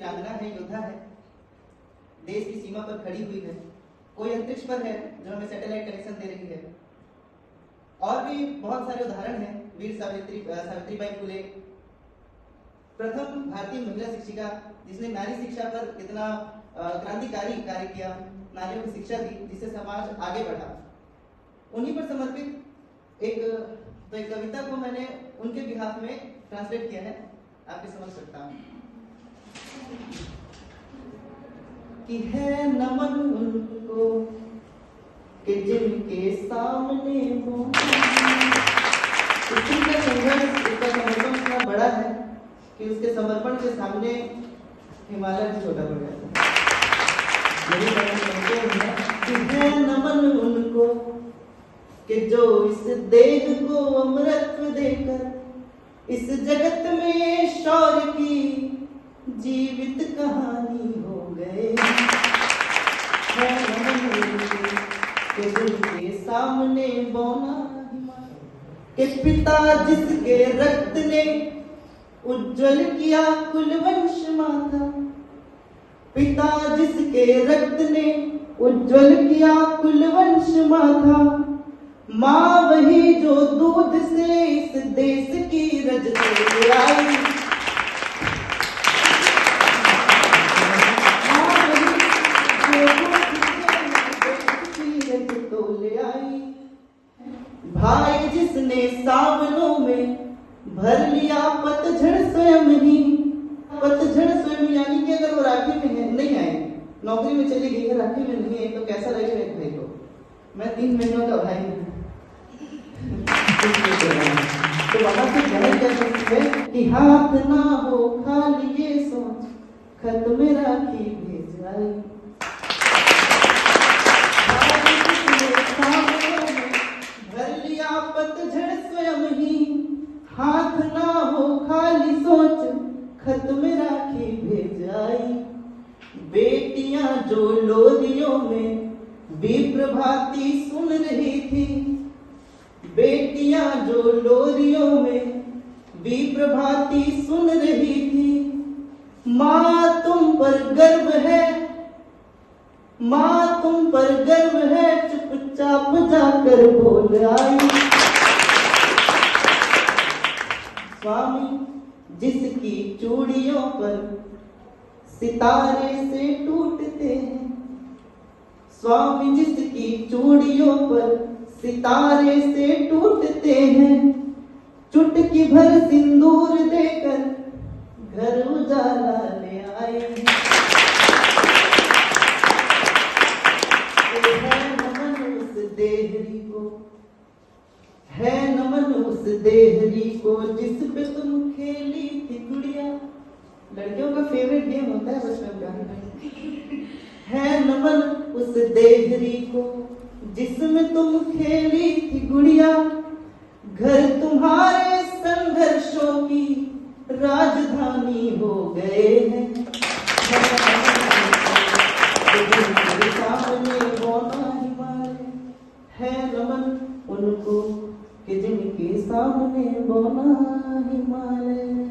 वीरांगना है, योद्धा है, देश की सीमा पर खड़ी हुई है, कोई अंतरिक्ष पर है जो हमें सैटेलाइट कनेक्शन दे रही है। और भी बहुत सारे उदाहरण हैं। वीर सावित्रीबाई फुले, प्रथम भारतीय महिला शिक्षिका जिसने नारी शिक्षा पर इतना क्रांतिकारी कार्य किया, नारियों को शिक्षा दी जिससे समाज आगे बढ़ा। उन्हीं पर समर्पित एक कविता को मैंने उनके बिहाफ में ट्रांसलेट किया है, आपके समझ सकता हूँ कि है नमन उनको कि जिनके सामने हो। इसका संघर्ष, इसका समर्पण इतना बड़ा है कि उसके समर्पण के सामने हिमालय भी छोटा पड़ जाता है। यही कि है नमन उनको कि जो इस देह को अमृत देकर इस जगत में शौर्य की जीवित कहानी हो गए। है नमन उनको कि जिनके सामने बौना के पिता जिसके रक्त ने उज्जवल किया कुलवंश माता, पिता जिसके रक्त ने उज्जवल किया कुलवंश माता, माँ वही जो दूध से इस देश की रज तो लाई। भाई जिसने सावनों में भर लिया पतझड़ स्वयं ही, पतझड़ स्वयं यानी कि अगर वो राखी में है, नहीं आए, नौकरी में चली गई है, राखी में नहीं है, तो कैसा लगेगा एक भाई को? मैं 3 महीनों का भाई हूँ। तो वहां से कहना क्या सकते हैं कि हाथ ना हो खाली ये सोच खत में राखी भेज आई। भर लिया पतझड़ स्वयं ही, हाथ ना हो खाली सोच खत में राखी भेज आई। बेटियां जो लोरियों में विप्रभाती सुन रही थी, बेटियां जो लोरियों में विप्रभाती सुन रही थी, माँ तुम पर गर्व है, माँ तुम पर गर्व है, चुपचाप जाकर बोल आई। स्वामी जिसकी चूड़ियों पर सितारे से टूटते हैं, स्वामी जिसकी चूड़ियों पर सितारे से टूटते हैं, चुटकी भर सिंदूर देकर घर उजाला ले आए। है नमन उस देहरी को, है नमन उस देहरी को जिस पे तुम खेली थी गुड़िया। लड़कियों का फेवरेट गेम होता है बचपन का। है नमन उस देहरी को जिसमें तुम खेली थी गुड़िया, घर तुम्हारे संघर्षों की राजधानी हो गए हैं। सामने बौना हिमालय, है नमन उनको कि जिनके सामने बौना हिमालय।